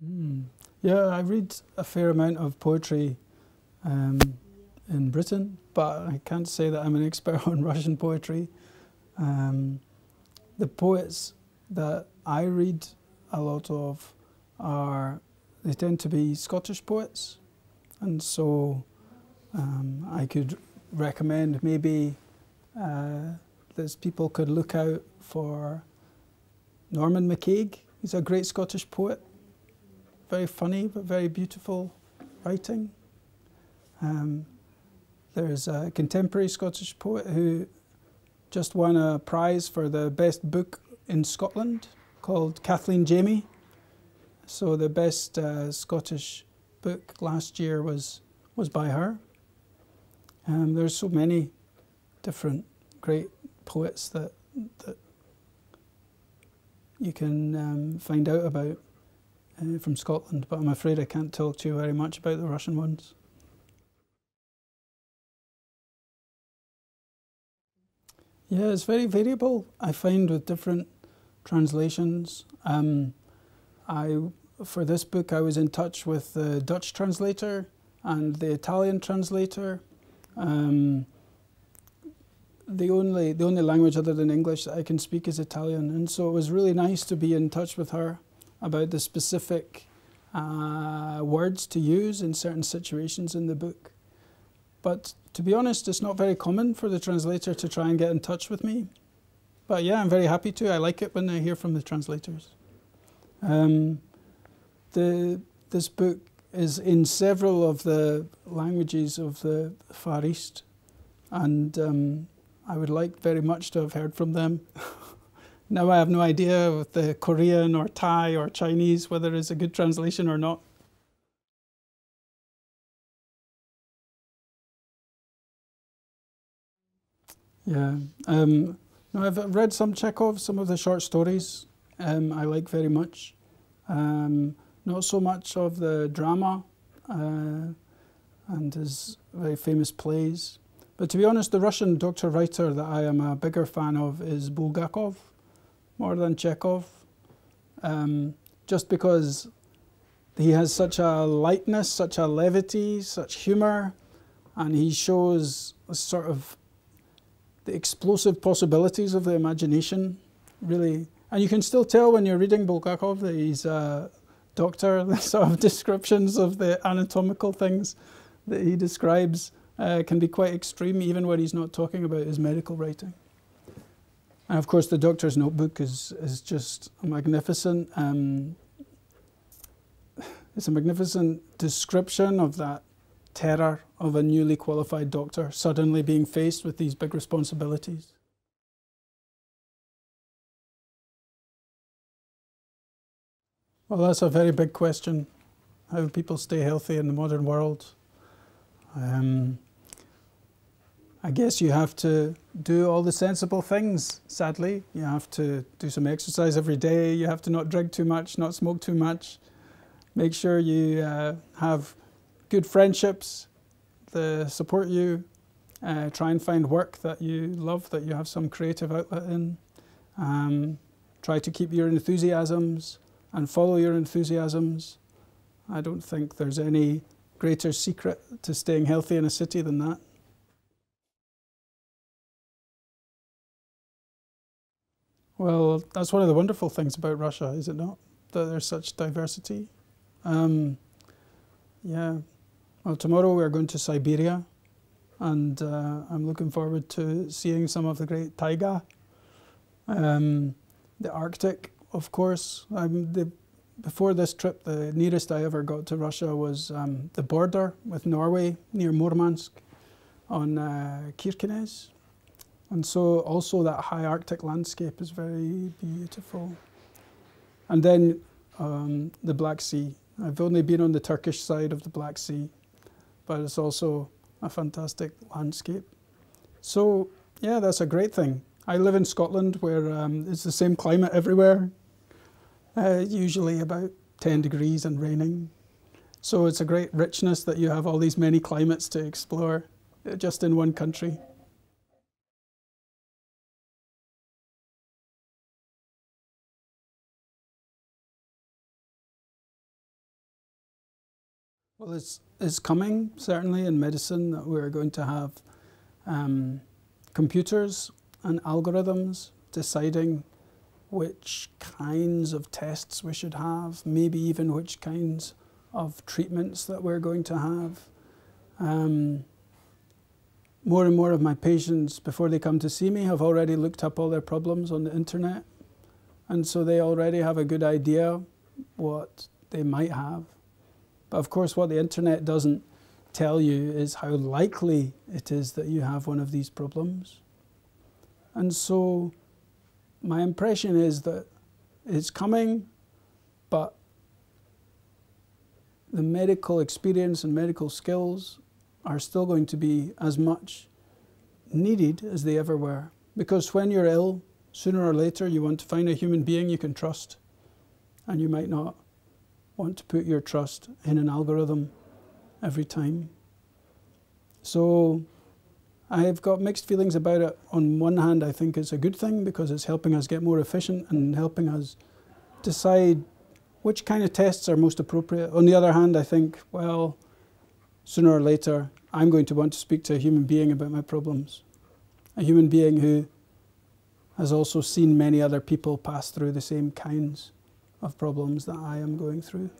Mm. Yeah, I read a fair amount of poetry in Britain, but I can't say that I'm an expert on Russian poetry. The poets that I read a lot of they tend to be Scottish poets, and so I could recommend maybe that people could look out for Norman McCaig. He's a great Scottish poet, very funny but very beautiful writing. There's a contemporary Scottish poet who just won a prize for the best book in Scotland called Kathleen Jamie. So the best Scottish book last year was by her. There's so many different great poets that you can find out about from Scotland, but I'm afraid I can't talk to you very much about the Russian ones. Yeah, it's very variable, I find, with different translations. For this book, I was in touch with the Dutch translator and the Italian translator. The only language other than English that I can speak is Italian, and so it was really nice to be in touch with her about the specific words to use in certain situations in the book. But to be honest, it's not very common for the translator to try and get in touch with me. But yeah, I'm very happy to. I like it when I hear from the translators. This book is in several of the languages of the Far East, and I would like very much to have heard from them. Now I have no idea with the Korean or Thai or Chinese whether it's a good translation or not. Yeah, no, I've read some Chekhov, some of the short stories I like very much. Not so much of the drama and his very famous plays. But to be honest, the Russian doctor writer that I am a bigger fan of is Bulgakov, more than Chekhov, just because he has such a lightness, such a levity, such humor, and he shows a sort of the explosive possibilities of the imagination, really. And you can still tell when you're reading Bulgakov that he's a doctor. The sort of descriptions of the anatomical things that he describes can be quite extreme, even when he's not talking about his medical writing. And of course, the Doctor's Notebook is just a magnificent. It's a magnificent description of that terror of a newly qualified doctor suddenly being faced with these big responsibilities. Well, that's a very big question. How do people stay healthy in the modern world? I guess you have to do all the sensible things, sadly. You have to do some exercise every day. You have to not drink too much, not smoke too much. Make sure you have good friendships that support you. Try and find work that you love, that you have some creative outlet in. Try to keep your enthusiasms and follow your enthusiasms. I don't think there's any greater secret to staying healthy in a city than that. Well, that's one of the wonderful things about Russia, is it not? That there's such diversity. Yeah. Well, tomorrow we're going to Siberia, and I'm looking forward to seeing some of the great taiga. The Arctic, of course. Before this trip, the nearest I ever got to Russia was the border with Norway, near Murmansk, on Kirkenes. And so also that high Arctic landscape is very beautiful. And then the Black Sea. I've only been on the Turkish side of the Black Sea, but it's also a fantastic landscape. So yeah, that's a great thing. I live in Scotland, where it's the same climate everywhere, usually about 10 degrees and raining. So it's a great richness that you have all these many climates to explore just in one country. Well, it's coming, certainly, in medicine, that we're going to have computers and algorithms deciding which kinds of tests we should have, maybe even which kinds of treatments that we're going to have. More and more of my patients, before they come to see me, have already looked up all their problems on the internet. And so they already have a good idea what they might have. But of course, what the internet doesn't tell you is how likely it is that you have one of these problems. And so my impression is that it's coming, but the medical experience and medical skills are still going to be as much needed as they ever were. Because when you're ill, sooner or later you want to find a human being you can trust. And you might not want to put your trust in an algorithm every time. So I've got mixed feelings about it. On one hand, I think it's a good thing because it's helping us get more efficient and helping us decide which kind of tests are most appropriate. On the other hand, I think, well, sooner or later, I'm going to want to speak to a human being about my problems. A human being who has also seen many other people pass through the same kinds of problems that I am going through.